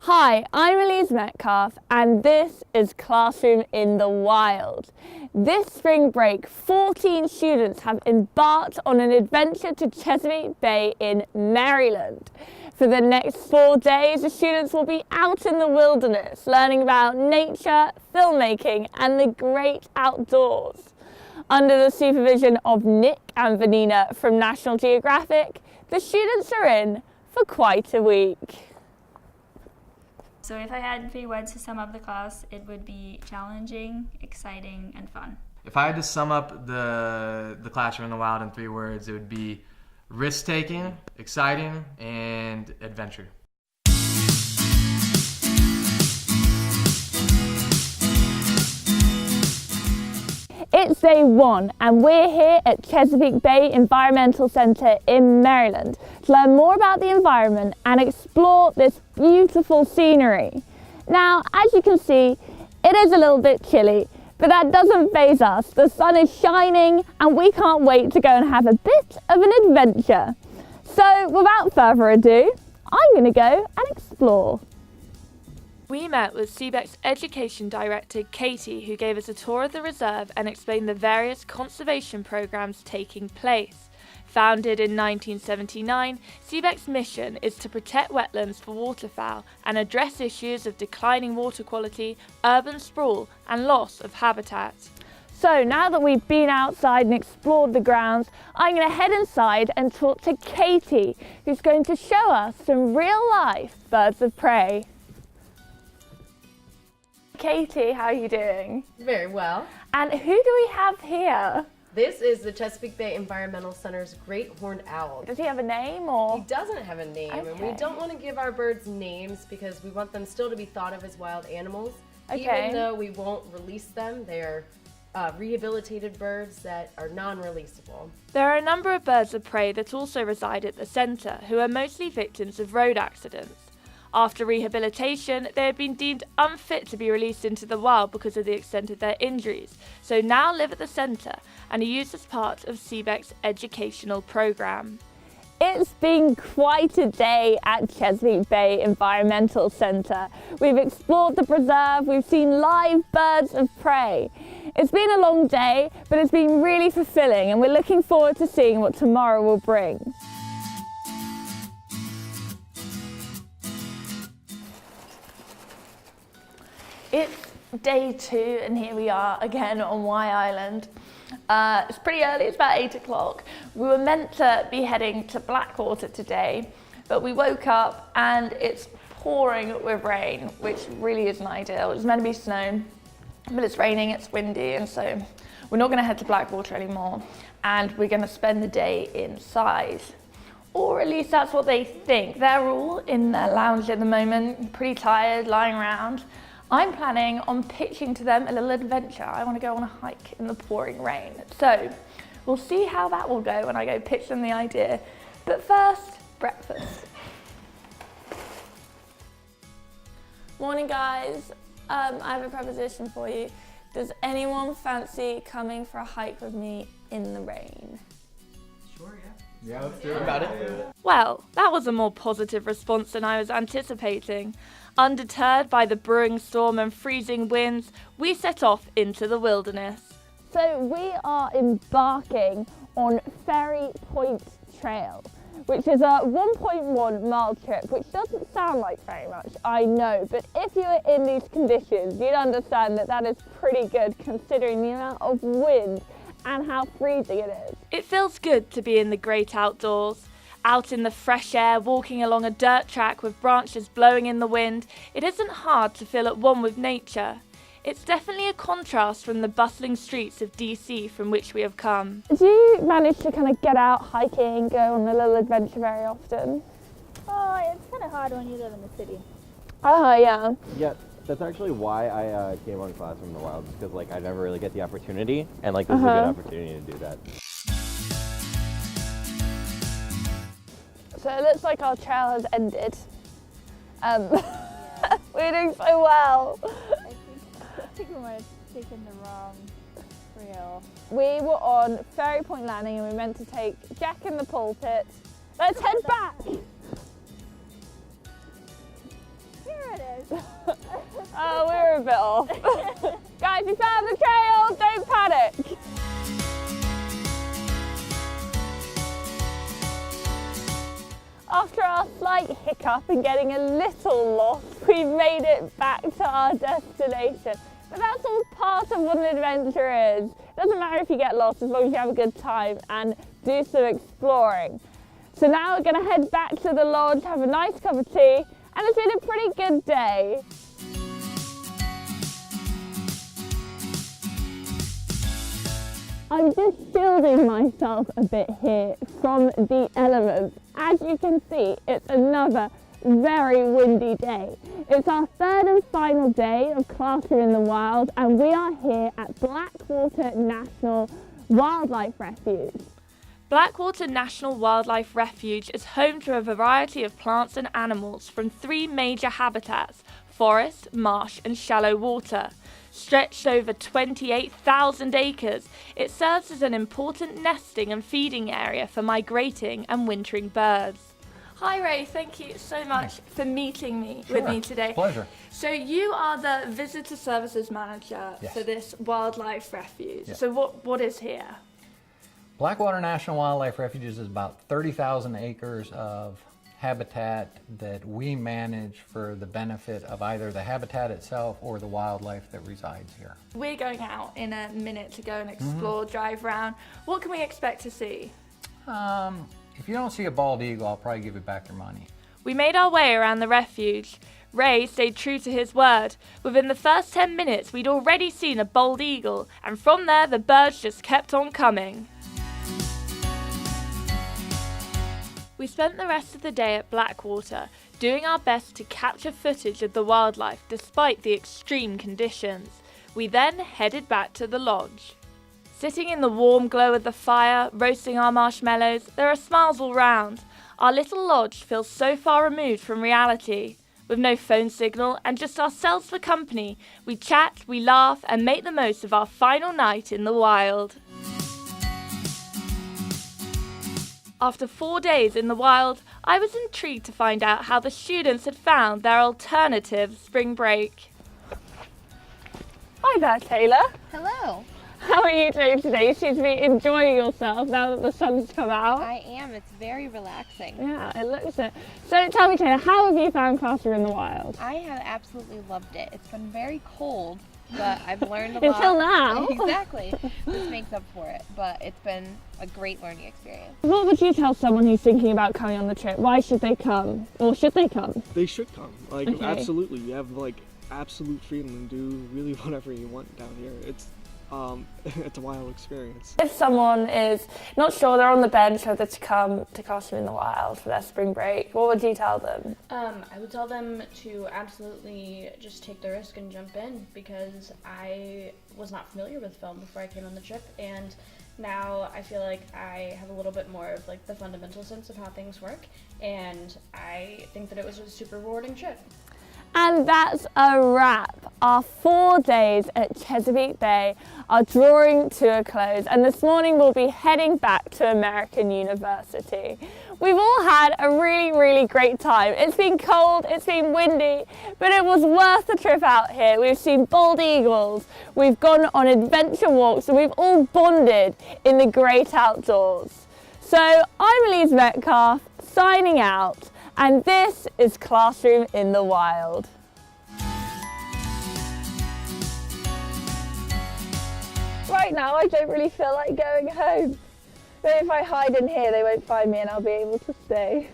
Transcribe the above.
Hi, I'm Elise Metcalf and this is Classroom in the Wild. This spring break, 14 students have embarked on an adventure to Chesapeake Bay in Maryland. For the next 4 days, the students will be out in the wilderness, learning about nature, filmmaking and the great outdoors. Under the supervision of Nick and Vanina from National Geographic, the students are in for quite a week. So if I had 3 words to sum up the class, it would be challenging, exciting, and fun. If I had to sum up the classroom in the wild in 3 words, it would be risk-taking, exciting, and adventure. It's day 1 and we're here at Chesapeake Bay Environmental Centre in Maryland to learn more about the environment and explore this beautiful scenery. Now, as you can see, it is a little bit chilly, but that doesn't faze us. The sun is shining and we can't wait to go and have a bit of an adventure. So without further ado, I'm going to go and explore. We met with CIW's Education Director, Katie, who gave us a tour of the reserve and explained the various conservation programs taking place. Founded in 1979, CIW's mission is to protect wetlands for waterfowl and address issues of declining water quality, urban sprawl and loss of habitat. So now that we've been outside and explored the grounds, I'm going to head inside and talk to Katie, who's going to show us some real-life birds of prey. Katie, how are you doing? Very well. And who do we have here? This is the Chesapeake Bay Environmental Center's great horned owl. Does he have a name or? He doesn't have a name, and we don't want to give our birds names because we want them still to be thought of as wild animals. Even though we won't release them, they are rehabilitated birds that are non-releasable. There are a number of birds of prey that also reside at the centre who are mostly victims of road accidents. After rehabilitation, they have been deemed unfit to be released into the wild because of the extent of their injuries, so now live at the centre and are used as part of CIW's educational programme. It's been quite a day at Chesapeake Bay Environmental Centre. We've explored the preserve, we've seen live birds of prey. It's been a long day, but it's been really fulfilling and we're looking forward to seeing what tomorrow will bring. It's day 2 and here we are again on Y Island. It's pretty early, it's about 8 o'clock. We were meant to be heading to Blackwater today, but we woke up and it's pouring with rain, which really isn't ideal. It was meant to be snow, but it's raining, it's windy, and so we're not going to head to Blackwater anymore, and we're going to spend the day inside. Or at least that's what they think. They're all in their lounge at the moment, pretty tired, lying around. I'm planning on pitching to them a little adventure. I want to go on a hike in the pouring rain. So we'll see how that will go when I go pitch them the idea. But first, breakfast. Morning guys, I have a proposition for you. Does anyone fancy coming for a hike with me in the rain? Sure, yeah. Yeah, let's do it. About it. Well, that was a more positive response than I was anticipating. Undeterred by the brewing storm and freezing winds, we set off into the wilderness. So we are embarking on Ferry Point Trail, which is a 1.1 mile trip, which doesn't sound like very much, I know, but if you were in these conditions, you'd understand that that is pretty good considering the amount of wind and how freezing it is. It feels good to be in the great outdoors. Out in the fresh air, walking along a dirt track with branches blowing in the wind, it isn't hard to feel at one with nature. It's definitely a contrast from the bustling streets of DC from which we have come. Do you manage to kind of get out hiking, go on a little adventure very often? Oh, it's kind of hard when you live in the city. Oh, yeah. Yeah, that's actually why I came on Classroom in the Wild, because like I never really get the opportunity, and like this is a good opportunity to do that. So it looks like our trail has ended. We're doing so well. I think we might have taken the wrong trail. We were on Ferry Point Landing and we meant to take Jack in the pulpit. Let's head back. Here it a bit off. Guys, we found the trail, don't panic. After our slight hiccup and getting a little lost, we've made it back to our destination. But that's all part of what an adventure is. It doesn't matter if you get lost as long as you have a good time and do some exploring. So now we're going to head back to the lodge, have a nice cup of tea, and it's been a pretty good day. I'm just shielding myself a bit here from the elements. As you can see, it's another very windy day. It's our third and final day of Classroom in the Wild, and we are here at Blackwater National Wildlife Refuge. Blackwater National Wildlife Refuge is home to a variety of plants and animals from 3 major habitats: forest, marsh and shallow water. Stretched over 28,000 acres, it serves as an important nesting and feeding area for migrating and wintering birds. Hi Ray, thank you so much for meeting with me today. Pleasure. So you are the Visitor Services Manager for this wildlife refuge. So what is here? Blackwater National Wildlife Refuge is about 30,000 acres of habitat that we manage for the benefit of either the habitat itself or the wildlife that resides here. We're going out in a minute to go and explore, drive around. What can we expect to see? If you don't see a bald eagle, I'll probably give you back your money. We made our way around the refuge. Ray stayed true to his word. Within the first 10 minutes, we'd already seen a bald eagle, and from there, the birds just kept on coming. We spent the rest of the day at Blackwater, doing our best to capture footage of the wildlife despite the extreme conditions. We then headed back to the lodge. Sitting in the warm glow of the fire, roasting our marshmallows, there are smiles all round. Our little lodge feels so far removed from reality. With no phone signal and just ourselves for company, we chat, we laugh and make the most of our final night in the wild. After 4 days in the wild, I was intrigued to find out how the students had found their alternative spring break. Hi there, Taylor. Hello. How are you doing today? You seem to be enjoying yourself now that the sun's come out. I am. It's very relaxing. Yeah, it looks it. So tell me, Taylor, how have you found Classroom in the Wild? I have absolutely loved it. It's been very cold, but I've learned a lot. Until now. Exactly. This makes up for it, but it's been a great learning experience. What would you tell someone who's thinking about coming on the trip? Why should they come? Or should they come? They should come. Like, Okay. absolutely. You have, like, absolute freedom to do really whatever you want down here. It's a wild experience. If someone is not sure, they're on the bench whether to come to Classroom in the Wild for their spring break, what would you tell them? I would tell them to absolutely just take the risk and jump in, because I was not familiar with film before I came on the trip, and now I feel like I have a little bit more of like the fundamental sense of how things work, and I think that it was a super rewarding trip. And that's a wrap. Our 4 days at Chesapeake Bay are drawing to a close, and this morning we'll be heading back to American University. We've all had a really, really great time. It's been cold, it's been windy, but it was worth the trip out here. We've seen bald eagles, we've gone on adventure walks, and we've all bonded in the great outdoors. So I'm Elise Metcalf, signing out. And this is Classroom in the Wild. Right now, I don't really feel like going home. But if I hide in here, they won't find me and I'll be able to stay.